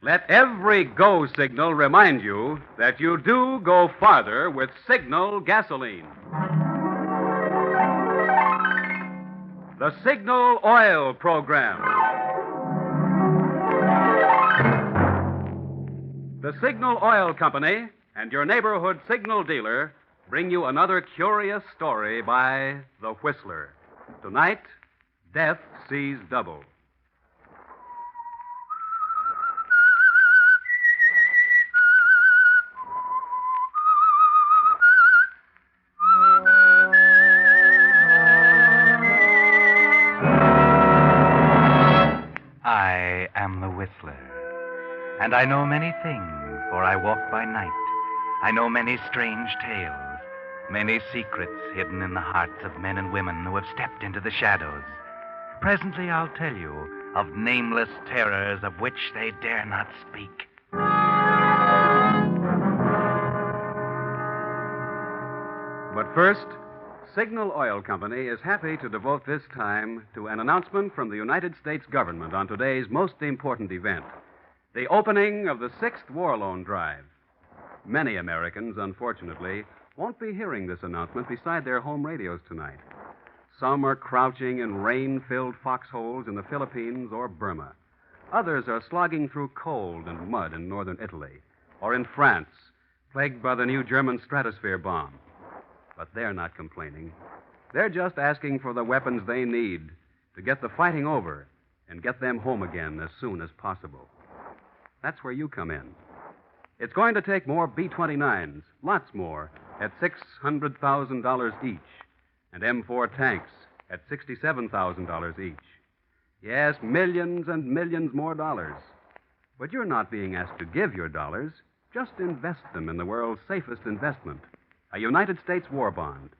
Let every go signal remind you that you do go farther with Signal gasoline. The Signal Oil Program. The Signal Oil Company and your neighborhood signal dealer bring you another curious story by The Whistler. Tonight, Death Sees Double. I am the Whistler, and I know many things, for I walk by night. I know many strange tales, many secrets hidden in the hearts of men and women who have stepped into the shadows. Presently I'll tell you of nameless terrors of which they dare not speak. But first, Signal Oil Company is happy to devote this time to an announcement from the United States government on today's most important event, the opening of the 6th War Loan Drive. Many Americans, unfortunately, won't be hearing this announcement beside their home radios tonight. Some are crouching in rain-filled foxholes in the Philippines or Burma. Others are slogging through cold and mud in northern Italy, or in France, plagued by the new German stratosphere bomb. But they're not complaining. They're just asking for the weapons they need to get the fighting over and get them home again as soon as possible. That's where you come in. It's going to take more B-29s, lots more, at $600,000 each, and M4 tanks at $67,000 each. Yes, millions and millions more dollars. But you're not being asked to give your dollars. Just invest them in the world's safest investment, a United States war bond.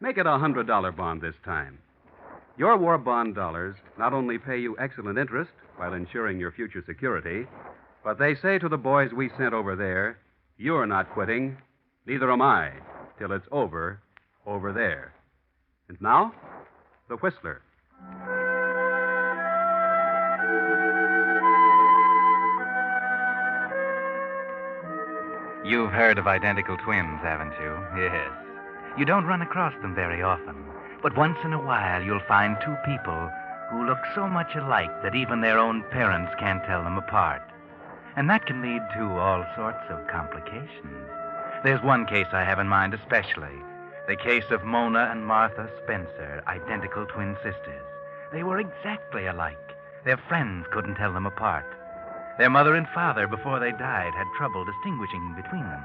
Make it a $100 bond this time. Your war bond dollars not only pay you excellent interest while ensuring your future security, but they say to the boys we sent over there, you're not quitting, neither am I, till it's over there. And now, the Whistler. You've heard of identical twins, haven't you? Yes. You don't run across them very often, but once in a while you'll find two people who look so much alike that even their own parents can't tell them apart. And that can lead to all sorts of complications. There's one case I have in mind especially, the case of Mona and Martha Spencer, identical twin sisters. They were exactly alike. Their friends couldn't tell them apart. Their mother and father, before they died, had trouble distinguishing between them.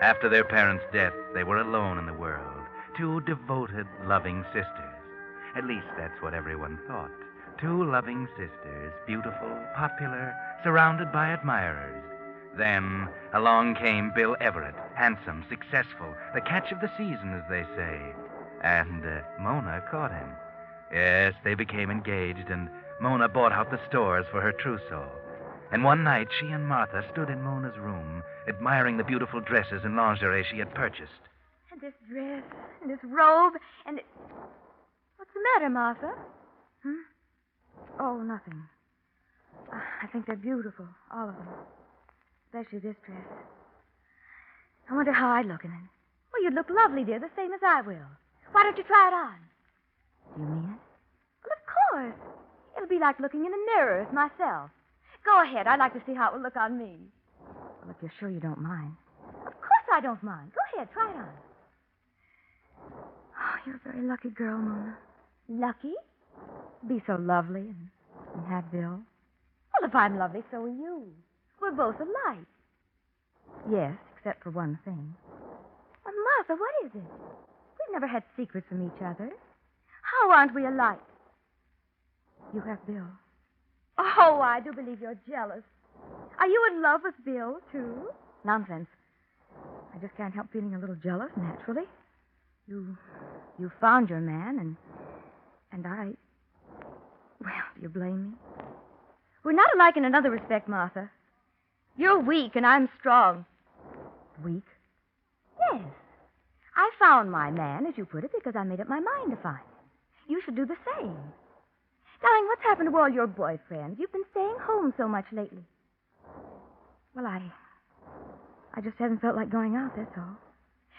After their parents' death, they were alone in the world. Two devoted, loving sisters. At least that's what everyone thought. Two loving sisters, beautiful, popular, surrounded by admirers. Then along came Bill Everett, handsome, successful, the catch of the season, as they say. And Mona caught him. Yes, they became engaged, and Mona bought out the stores for her trousseau. And one night, she and Martha stood in Mona's room, admiring the beautiful dresses and lingerie she had purchased. And this dress, and this robe, and it... What's the matter, Martha? Oh, nothing. I think they're beautiful, all of them. Especially this dress. I wonder how I'd look in it. Well, you'd look lovely, dear, the same as I will. Why don't you try it on? You mean it? Well, of course. It'll be like looking in a mirror as myself. Go ahead. I'd like to see how it will look on me. Well, if you're sure you don't mind. Of course I don't mind. Go ahead. Try it on. Oh, you're a very lucky girl, Mona. Lucky? Be so lovely and have Bill. Well, if I'm lovely, so are you. We're both alike. Yes, except for one thing. Well, Martha, what is it? We've never had secrets from each other. How aren't we alike? You have Bill. Oh, I do believe you're jealous. Are you in love with Bill, too? Nonsense. I just can't help feeling a little jealous, naturally. You found your man, and I... Well, do you blame me? We're not alike in another respect, Martha. You're weak, and I'm strong. Weak? Yes. I found my man, as you put it, because I made up my mind to find him. You should do the same. Darling, what's happened to all your boyfriends? You've been staying home so much lately. Well, I just haven't felt like going out, that's all.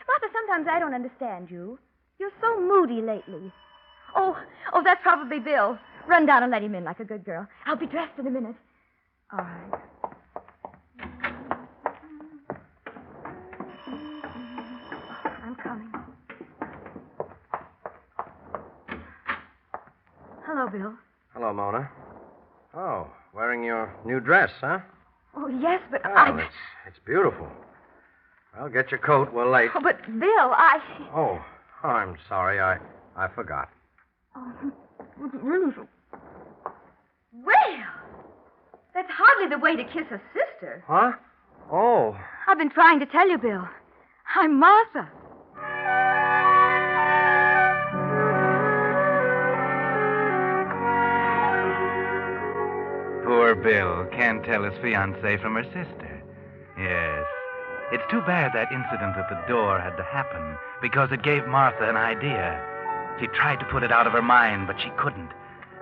Martha, sometimes I don't understand you. You're so moody lately. Oh, that's probably Bill. Run down and let him in like a good girl. I'll be dressed in a minute. All right. I'm coming. Hello, Bill. Hello, Mona. Oh, wearing your new dress, huh? Oh, yes, but Oh, it's beautiful. Well, get your coat. We're late. Oh, but Bill, Oh, I'm sorry. I forgot. Oh, really? Well, that's hardly the way to kiss a sister. Huh? Oh. I've been trying to tell you, Bill. I'm Martha. Poor Bill can't tell his fiancée from her sister. Yes. It's too bad that incident at the door had to happen, because it gave Martha an idea. She tried to put it out of her mind, but she couldn't.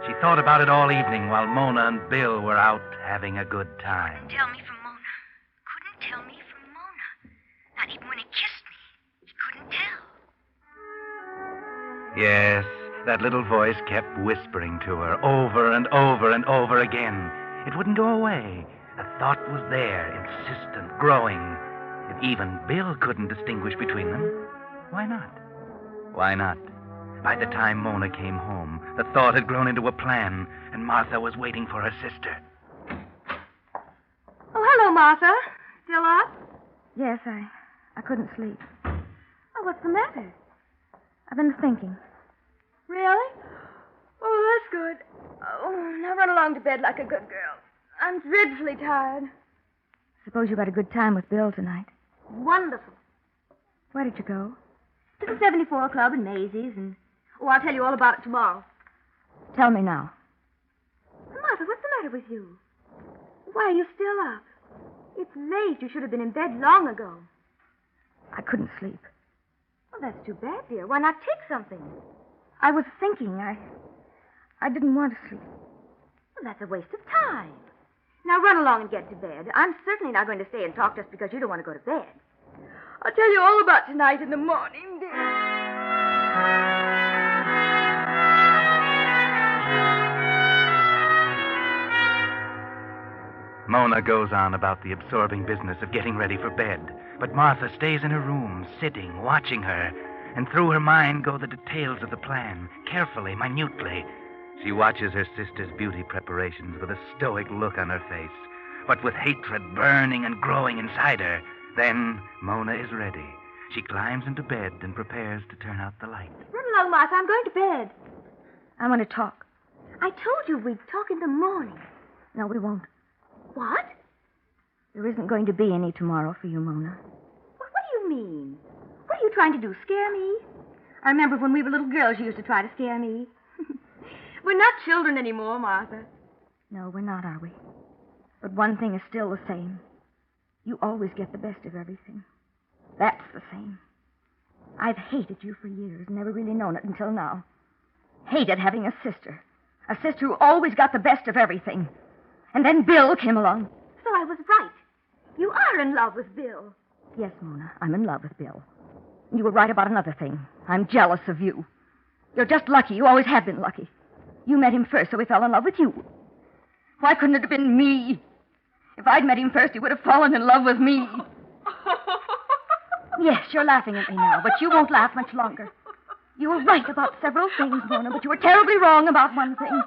She thought about it all evening while Mona and Bill were out having a good time. Tell me from Mona. Couldn't tell me from Mona. Not even when he kissed me. He couldn't tell. Yes, that little voice kept whispering to her over and over and over again. It wouldn't go away. The thought was there, insistent, growing. If even Bill couldn't distinguish between them, why not? Why not? By the time Mona came home, the thought had grown into a plan, and Martha was waiting for her sister. Oh, hello, Martha. Still up? Yes, I couldn't sleep. Oh, what's the matter? I've been thinking. Really? Oh, that's good. Oh, now run along to bed like a good girl. I'm dreadfully tired. Suppose you had a good time with Bill tonight. Wonderful. Where did you go? To the 74 Club in Maisie's, and... Oh, I'll tell you all about it tomorrow. Tell me now. Martha, what's the matter with you? Why are you still up? It's late. You should have been in bed long ago. I couldn't sleep. Well, that's too bad, dear. Why not take something? I was thinking. I didn't want to sleep. Well, that's a waste of time. Now run along and get to bed. I'm certainly not going to stay and talk just because you don't want to go to bed. I'll tell you all about tonight in the morning, dear. Mona goes on about the absorbing business of getting ready for bed, but Martha stays in her room, sitting, watching her, and through her mind go the details of the plan, carefully, minutely. She watches her sister's beauty preparations with a stoic look on her face, but with hatred burning and growing inside her. Then Mona is ready. She climbs into bed and prepares to turn out the light. Run along, Martha. I'm going to bed. I want to talk. I told you we'd talk in the morning. No, we won't. What? There isn't going to be any tomorrow for you, Mona. What do you mean? What are you trying to do, scare me? I remember when we were little girls, you used to try to scare me. We're not children anymore, Martha. No, we're not, are we? But one thing is still the same. You always get the best of everything. That's the same. I've hated you for years, never really known it until now. Hated having a sister who always got the best of everything. And then Bill came along. So I was right. You are in love with Bill. Yes, Mona, I'm in love with Bill. And you were right about another thing. I'm jealous of you. You're just lucky. You always have been lucky. You met him first, so he fell in love with you. Why couldn't it have been me? If I'd met him first, he would have fallen in love with me. Yes, you're laughing at me now, but you won't laugh much longer. You were right about several things, Mona, but you were terribly wrong about one thing.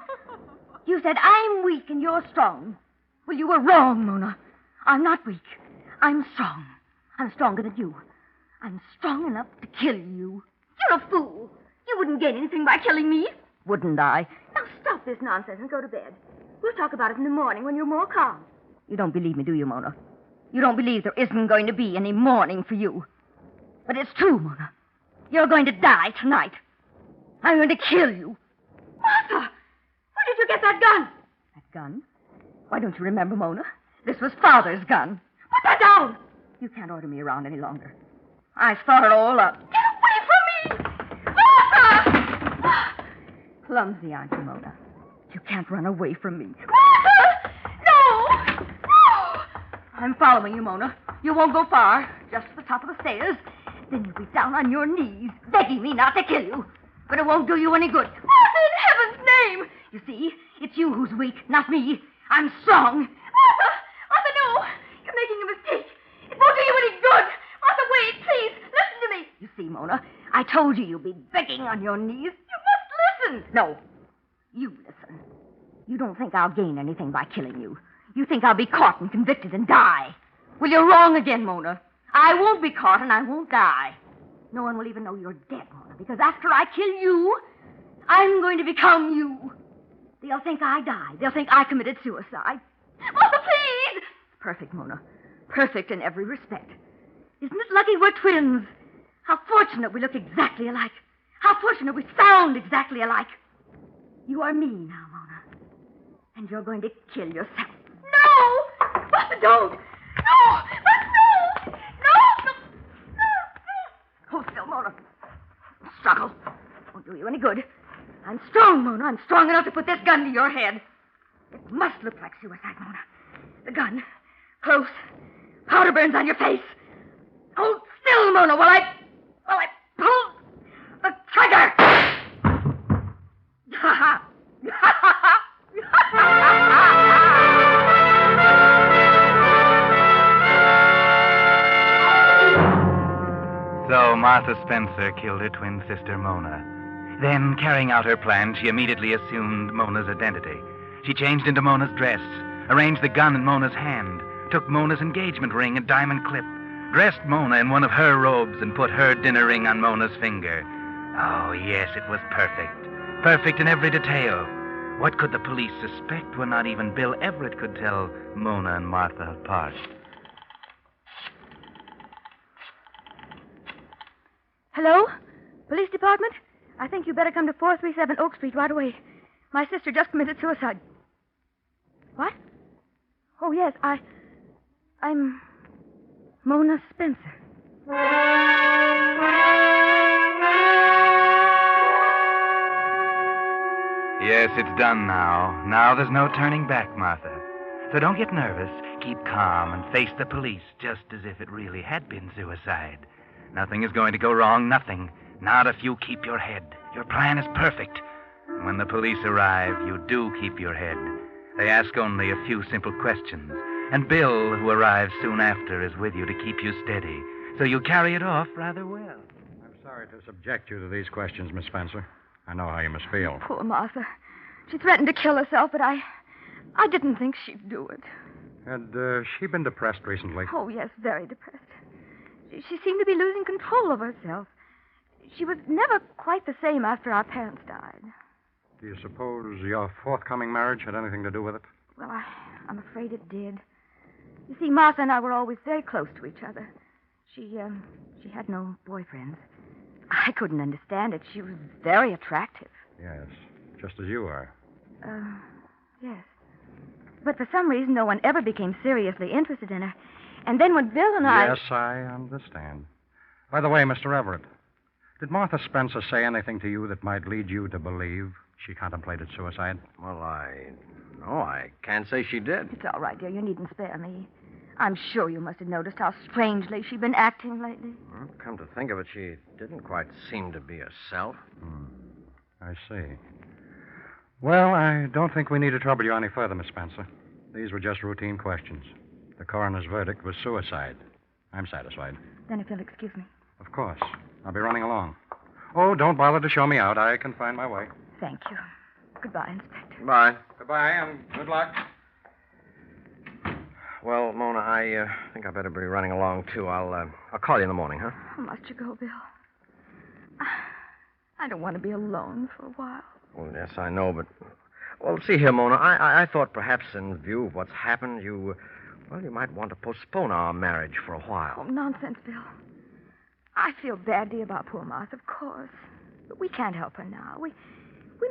You said, I'm weak and you're strong. Well, you were wrong, Mona. I'm not weak. I'm strong. I'm stronger than you. I'm strong enough to kill you. You're a fool. You wouldn't gain anything by killing me. Wouldn't I? Now stop this nonsense and go to bed. We'll talk about it in the morning when you're more calm. You don't believe me, do you, Mona? You don't believe there isn't going to be any morning for you. But it's true, Mona. You're going to die tonight. I'm going to kill you. Martha! Where did you get that gun? That gun? Why don't you remember, Mona? This was Father's gun. Put that down! You can't order me around any longer. I thought it all up. Get away from me! Martha! Clumsy, aren't you, Mona? You can't run away from me. Martha! No! No! I'm following you, Mona. You won't go far. Just to the top of the stairs. Then you'll be down on your knees, begging me not to kill you. But it won't do you any good. Martha, in heaven's name! You see, it's you who's weak, not me. I'm strong. Martha! Martha, no! You're making a mistake. It won't do you any good. Martha, wait, please. Listen to me. You see, Mona, I told you you'd be begging on your knees. You must listen. No, you listen. You don't think I'll gain anything by killing you. You think I'll be caught and convicted and die. Well, you're wrong again, Mona. I won't be caught and I won't die. No one will even know you're dead, Mona, because after I kill you, I'm going to become you. They'll think I died. They'll think I committed suicide. Martha, please! Perfect, Mona. Perfect in every respect. Isn't it lucky we're twins? How fortunate we look exactly alike. How fortunate we sound exactly alike. You are me now, Mona. And you're going to kill yourself. No! Martha, don't! No! Martha, no! No! Hold still, Mona. Struggle. Won't do you any good. I'm strong, Mona. I'm strong enough to put this gun to your head. It must look like suicide, Mona. The gun. Close. Powder burns on your face. Hold still, Mona, while I pull the trigger. Ha ha. So Martha Spencer killed her twin sister, Mona. Then, carrying out her plan, she immediately assumed Mona's identity. She changed into Mona's dress, arranged the gun in Mona's hand, took Mona's engagement ring and diamond clip, dressed Mona in one of her robes, and put her dinner ring on Mona's finger. Oh, yes, it was perfect. Perfect in every detail. What could the police suspect when not even Bill Everett could tell Mona and Martha apart? Hello? Police department? I think you better come to 437 Oak Street right away. My sister just committed suicide. What? Oh, yes, I'm Mona Spencer. Yes, it's done now. Now there's no turning back, Martha. So don't get nervous. Keep calm and face the police just as if it really had been suicide. Nothing is going to go wrong, nothing. Not if you keep your head. Your plan is perfect. When the police arrive, you do keep your head. They ask only a few simple questions. And Bill, who arrives soon after, is with you to keep you steady. So you carry it off rather well. I'm sorry to subject you to these questions, Miss Spencer. I know how you must feel. Poor Martha. She threatened to kill herself, but I didn't think she'd do it. Had she been depressed recently? Oh, yes, very depressed. She seemed to be losing control of herself. She was never quite the same after our parents died. Do you suppose your forthcoming marriage had anything to do with it? Well, I'm afraid it did. You see, Martha and I were always very close to each other. She had no boyfriends. I couldn't understand it. She was very attractive. Yes, just as you are. Yes. But for some reason, no one ever became seriously interested in her. And then when Bill and I... Yes, I understand. By the way, Mr. Everett, did Martha Spencer say anything to you that might lead you to believe she contemplated suicide? Well, No, I can't say she did. It's all right, dear. You needn't spare me. I'm sure you must have noticed how strangely she'd been acting lately. Well, come to think of it, she didn't quite seem to be herself. I see. Well, I don't think we need to trouble you any further, Miss Spencer. These were just routine questions. The coroner's verdict was suicide. I'm satisfied. Then if you'll excuse me. Of course. I'll be running along. Oh, don't bother to show me out. I can find my way. Thank you. Goodbye, Inspector. Bye. Goodbye, and good luck. Well, Mona, I think I better be running along, too. I'll call you in the morning, huh? Oh, must you go, Bill? I don't want to be alone for a while. Well, yes, I know, but... Well, see here, Mona, I thought perhaps in view of what's happened, you might want to postpone our marriage for a Oh, while. nonsense, Bill. I feel badly about poor Martha, of course. But we can't help her now. We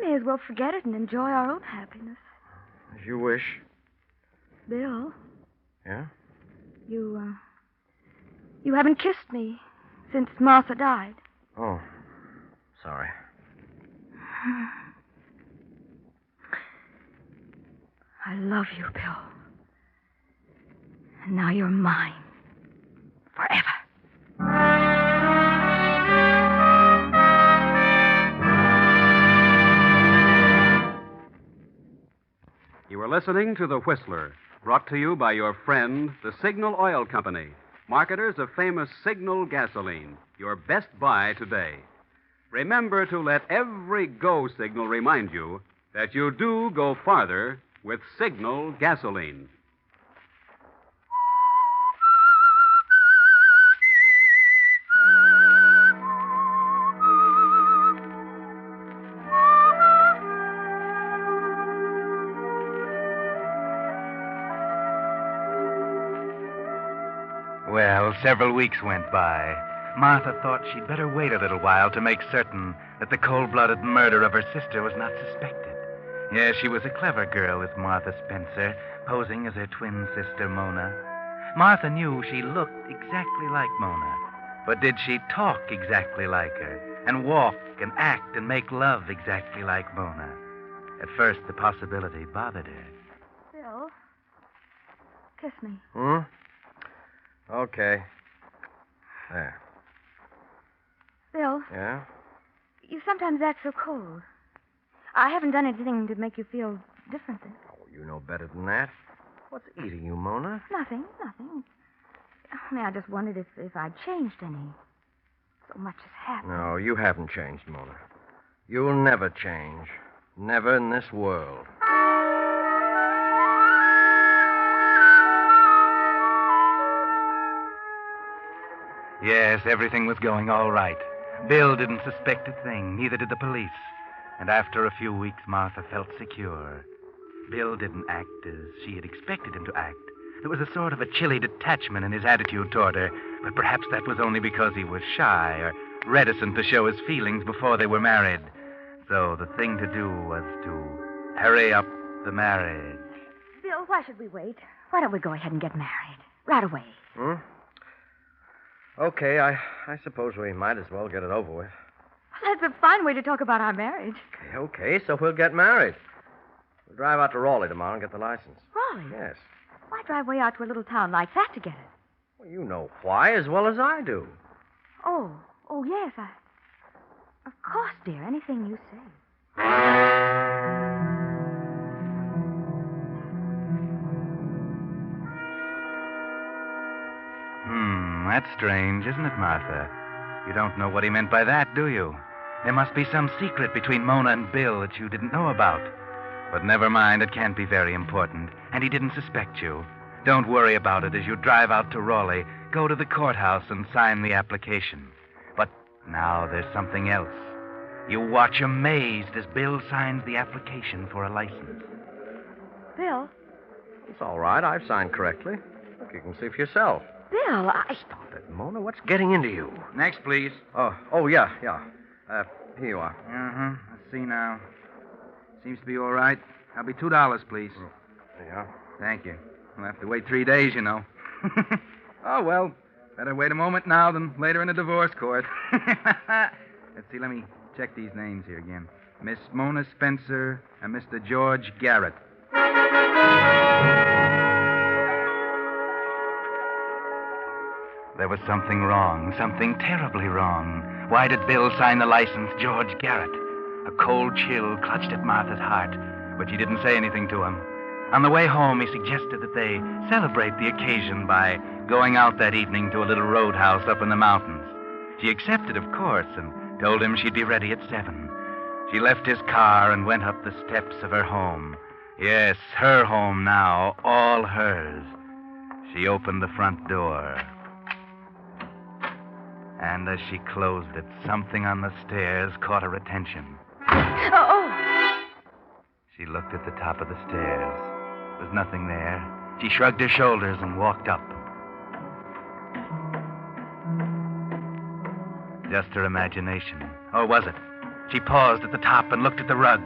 may as well forget it and enjoy our own happiness. As you wish. Bill, Yeah? you haven't kissed me since Martha died. Oh, sorry. I love you, Bill. And now you're mine. Forever. You are listening to The Whistler, brought to you by your friend, the Signal Oil Company, marketers of famous Signal gasoline, your best buy today. Remember to let every go signal remind you that you do go farther with Signal gasoline. Well, several weeks went by. Martha thought she'd better wait a little while to make certain that the cold-blooded murder of her sister was not suspected. Yes, she was a clever girl, this Martha Spencer, posing as her twin sister, Mona. Martha knew she looked exactly like Mona. But did she talk exactly like her, and walk and act and make love exactly like Mona? At first, the possibility bothered her. Bill, kiss me. Hmm? Okay. There. Bill, Yeah? you sometimes act so cold. I haven't done anything to make you feel differently. Oh, you know better than that. What's eating you, Mona? Nothing. I mean, I just wondered if I'd changed any. So much has happened. No, you haven't changed, Mona. You'll never change. Never in this world. Yes, everything was going all right. Bill didn't suspect a thing, neither did the police. And after a few weeks, Martha felt secure. Bill didn't act as she had expected him to act. There was a sort of a chilly detachment in his attitude toward her, but perhaps that was only because he was shy or reticent to show his feelings before they were married. So the thing to do was to hurry up the marriage. Bill, why should we wait? Why don't we go ahead and get married? Right away. Hmm? Okay, I suppose we might as well get it over with. That's a fine way to talk about our marriage. Okay, so we'll get married. We'll drive out to Raleigh tomorrow and get the license. Raleigh? Yes. Why drive way out to a little town like that to get it? Well, you know why as well as I do. Oh, yes, Of course, dear, anything you say. That's strange, isn't it, Martha? You don't know what he meant by that, do you? There must be some secret between Mona and Bill that you didn't know about. But never mind, it can't be very important. And he didn't suspect you. Don't worry about it as you drive out to Raleigh. Go to the courthouse and sign the application. But now there's something else. You watch amazed as Bill signs the application for a license. Bill? It's all right. I've signed correctly. Look, you can see for yourself. Bill, Stop it, Mona. What's getting into you? Next, please. Oh, yeah. Here you are. Uh-huh. Let's see now. Seems to be all right. That'll be $2, please. Yeah. Thank you. We'll have to wait 3 days, you know. Oh, well, better wait a moment now than later in a divorce court. Let's see, let me check these names here again. Miss Mona Spencer and Mr. George Garrett. There was something wrong, something terribly wrong. Why did Bill sign the license, George Garrett? A cold chill clutched at Martha's heart, but she didn't say anything to him. On the way home, he suggested that they celebrate the occasion by going out that evening to a little roadhouse up in the mountains. She accepted, of course, and told him she'd be ready at 7. She left his car and went up the steps of her home. Yes, her home now, all hers. She opened the front door. And as she closed it, something on the stairs caught her attention. Oh! She looked at the top of the stairs. There was nothing there. She shrugged her shoulders and walked up. Just her imagination. Or was it? She paused at the top and looked at the rug.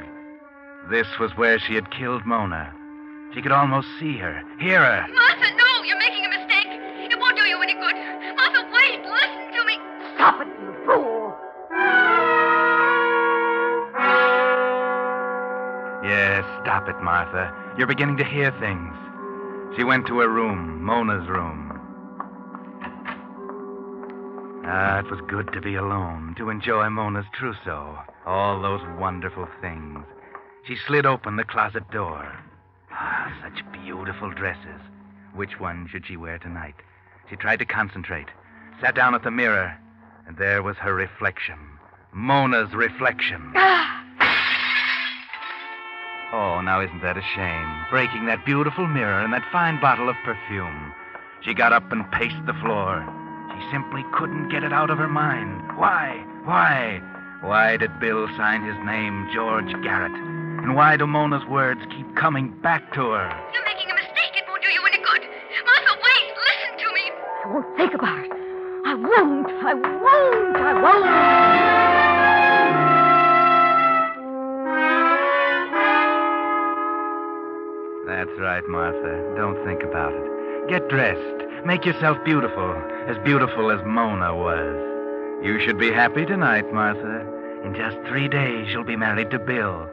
This was where she had killed Mona. She could almost see her, hear her. Martha, no, you're making a mistake. It won't do you any good. Martha, wait, listen to me. Stop it, you fool! Yes, stop it, Martha. You're beginning to hear things. She went to her room, Mona's room. It was good to be alone, to enjoy Mona's trousseau, all those wonderful things. She slid open the closet door. Such beautiful dresses. Which one should she wear tonight? She tried to concentrate, sat down at the mirror, and there was her reflection. Mona's reflection. Oh, now isn't that a shame? Breaking that beautiful mirror and that fine bottle of perfume. She got up and paced the floor. She simply couldn't get it out of her mind. Why? Why did Bill sign his name George Garrett? And why do Mona's words keep coming back to her? You're making a mistake. It won't do you any good. Martha, wait. Listen to me. I won't think about it. I won't. That's right, Martha. Don't think about it. Get dressed. Make yourself beautiful as Mona was. You should be happy tonight, Martha. In just 3 days, you'll be married to Bill.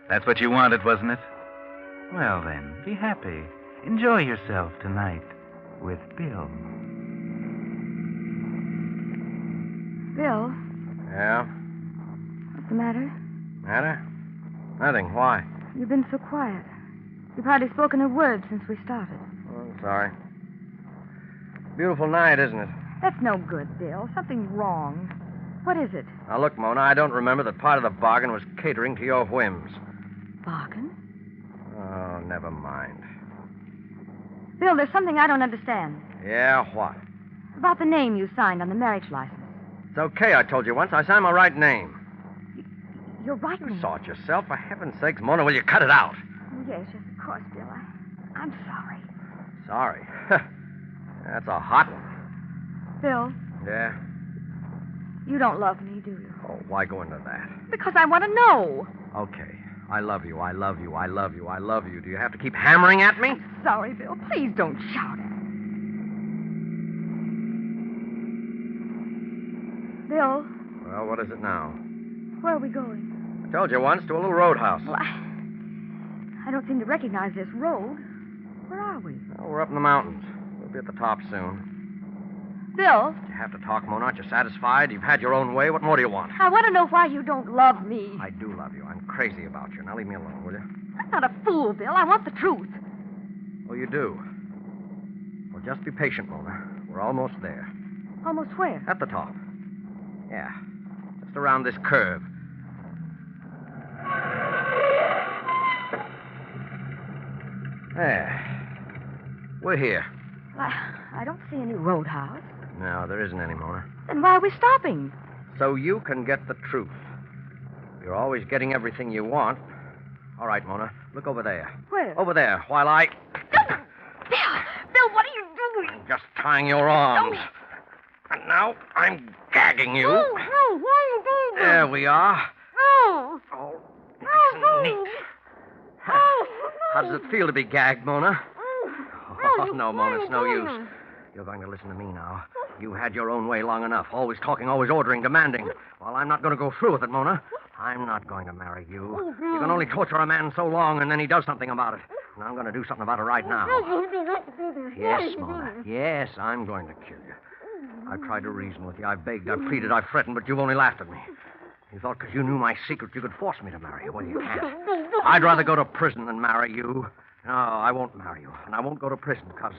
That's what you wanted, wasn't it? Well, then, be happy. Enjoy yourself tonight with Bill. Bill, Yeah? what's the matter? Matter? Nothing. Why? You've been so quiet. You've hardly spoken a word since we started. Oh, I'm sorry. Beautiful night, isn't it? That's no good, Bill. Something's wrong. What is it? Now, look, Mona, I don't remember that part of the bargain was catering to your whims. Bargain? Oh, never mind. Bill, there's something I don't understand. Yeah, what? About the name you signed on the marriage license. It's okay, I told you once. I signed my right name. You're right. You saw it yourself. For heaven's sakes, Mona, will you cut it out? Yes, of course, Bill. I'm sorry. Sorry. That's a hot one. Bill, Yeah? you don't love me, do you? Oh, why go into that? Because I want to know. Okay. I love you. Do you have to keep hammering at me? Sorry, Bill. Please don't shout at me. Bill, Well, what is it now? where are we going? I told you once, to a little roadhouse. Well, I don't seem to recognize this road. Where are we? Well, we're up in the mountains. We'll be at the top soon. Bill, You have to talk, Mona. Aren't you satisfied? You've had your own way. What more do you want? I want to know why you don't love me. I do love you. I'm crazy about you. Now leave me alone, will you? I'm not a fool, Bill. I want the truth. Oh, you do? Well, just be patient, Mona. We're almost there. Almost where? At the top. Yeah. Just around this curve. There. We're here. I don't see any roadhouse. No, there isn't any, Mona. Then why are we stopping? So you can get the truth. You're always getting everything you want. All right, Mona. Look over there. Where? Over there, while I... Bill, what are you doing? Just tying your arms. And now I'm gagging you. No, why are you doing that? There we are. No. Oh, nice and neat. How does it feel to be gagged, Mona? Oh, no, Mona, it's no use. You're going to listen to me now. You had your own way long enough. Always talking, always ordering, demanding. Well, I'm not going to go through with it, Mona. I'm not going to marry you. You can only torture a man so long, and then he does something about it. And I'm going to do something about it right now. Yes, Mona. Yes, I'm going to kill you. I've tried to reason with you. I've begged, I've pleaded, I've threatened, but you've only laughed at me. You thought because you knew my secret, you could force me to marry you. Well, you can't. I'd rather go to prison than marry you. No, I won't marry you. And I won't go to prison because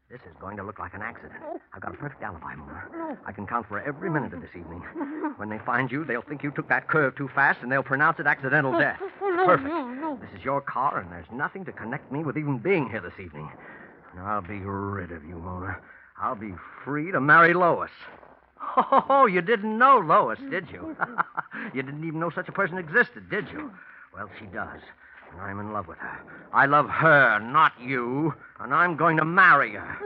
this is going to look like an accident. I've got a perfect alibi, Mona. I can count for every minute of this evening. When they find you, they'll think you took that curve too fast, and they'll pronounce it accidental death. Perfect. This is your car, and there's nothing to connect me with even being here this evening. And I'll be rid of you, Mona. I'll be free to marry Lois. Oh, you didn't know Lois, did you? You didn't even know such a person existed, did you? Well, she does. And I'm in love with her. I love her, not you. And I'm going to marry her.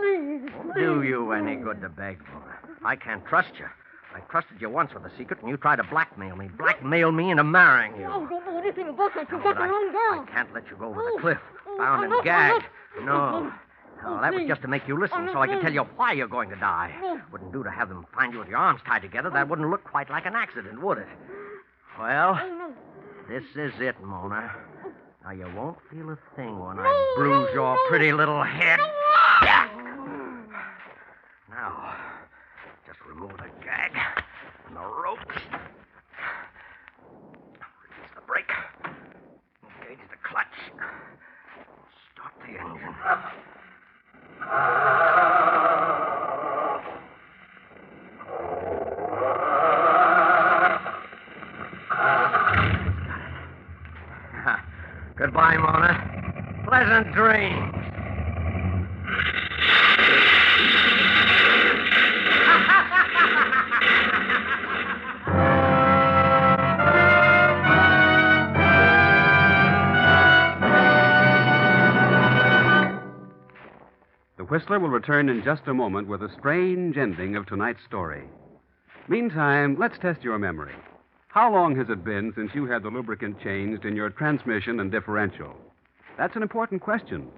Won't do you any good to beg, Mona. I can't trust you. I trusted you once with a secret, and you tried to blackmail me. Blackmail me into marrying you. I don't know anything about that. You No, got but the wrong girl. I can't let you go over the cliff, bound and gagged. No. No, that was just to make you listen, so I could tell you why you're going to die. Wouldn't do to have them find you with your arms tied together. That wouldn't look quite like an accident, would it? Well, this is it, Mona. Now, you won't feel a thing when I bruise your pretty little head. Now, just remove the gag and the rope. Release the brake. Engage the clutch. Start the engine. Goodbye, Mona. Pleasant dreams. The Whistler will return in just a moment with a strange ending of tonight's story. Meantime, let's test your memory. How long has it been since you had the lubricant changed in your transmission and differential? That's an important question,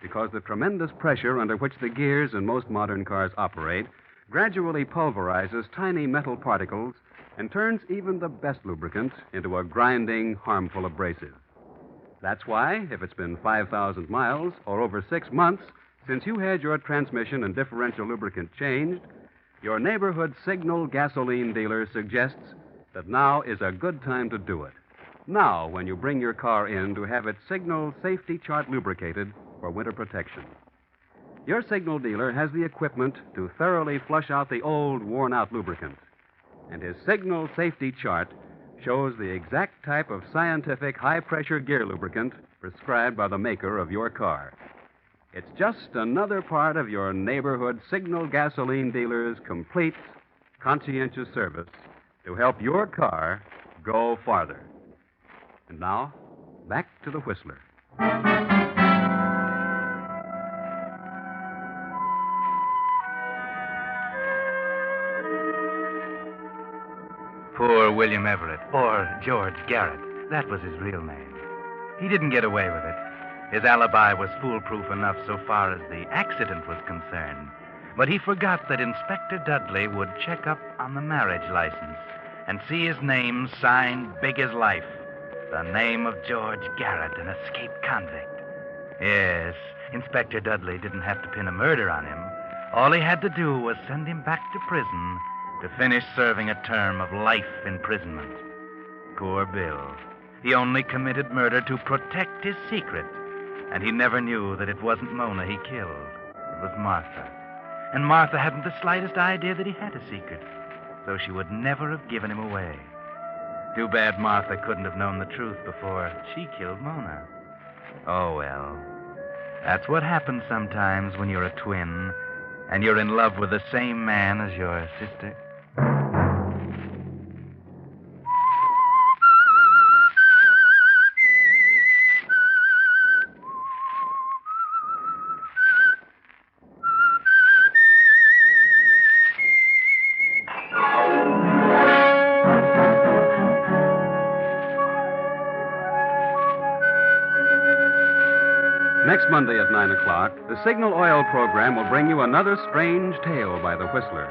because the tremendous pressure under which the gears in most modern cars operate gradually pulverizes tiny metal particles and turns even the best lubricant into a grinding, harmful abrasive. That's why, if it's been 5,000 miles or over 6 months since you had your transmission and differential lubricant changed, your neighborhood Signal gasoline dealer suggests that now is a good time to do it. Now, when you bring your car in to have its Signal safety chart lubricated for winter protection. Your Signal dealer has the equipment to thoroughly flush out the old, worn-out lubricant. And his Signal safety chart shows the exact type of scientific high-pressure gear lubricant prescribed by the maker of your car. It's just another part of your neighborhood Signal gasoline dealer's complete, conscientious service to help your car go farther. And now, back to the Whistler. Poor William Everett, or George Garrett. That was his real name. He didn't get away with it. His alibi was foolproof enough so far as the accident was concerned. But he forgot that Inspector Dudley would check up on the marriage license and see his name signed big as life. The name of George Garrett, an escaped convict. Yes, Inspector Dudley didn't have to pin a murder on him. All he had to do was send him back to prison to finish serving a term of life imprisonment. Poor Bill. He only committed murder to protect his secret, and he never knew that it wasn't Mona he killed. It was Martha. And Martha hadn't the slightest idea that he had a secret, so she would never have given him away. Too bad Martha couldn't have known the truth before she killed Mona. Oh, well. That's what happens sometimes when you're a twin and you're in love with the same man as your sister. Next Monday at 9 o'clock, the Signal Oil program will bring you another strange tale by the Whistler.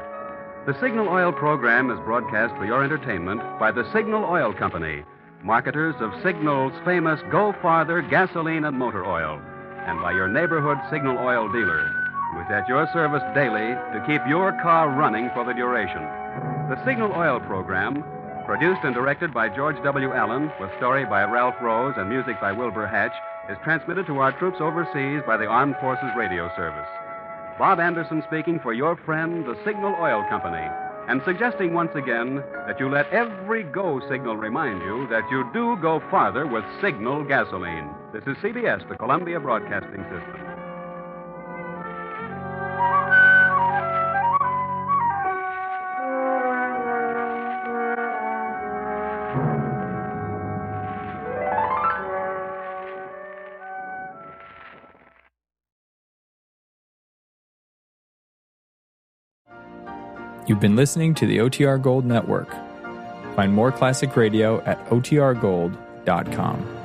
The Signal Oil program is broadcast for your entertainment by the Signal Oil Company, marketers of Signal's famous Go Farther gasoline and motor oil, and by your neighborhood Signal Oil dealer, who is at your service daily to keep your car running for the duration. The Signal Oil program, produced and directed by George W. Allen, with story by Ralph Rose and music by Wilbur Hatch, is transmitted to our troops overseas by the Armed Forces Radio Service. Bob Anderson speaking for your friend, the Signal Oil Company, and suggesting once again that you let every go signal remind you that you do go farther with Signal gasoline. This is CBS, the Columbia Broadcasting System. You've been listening to the OTR Gold Network. Find more classic radio at otrgold.com.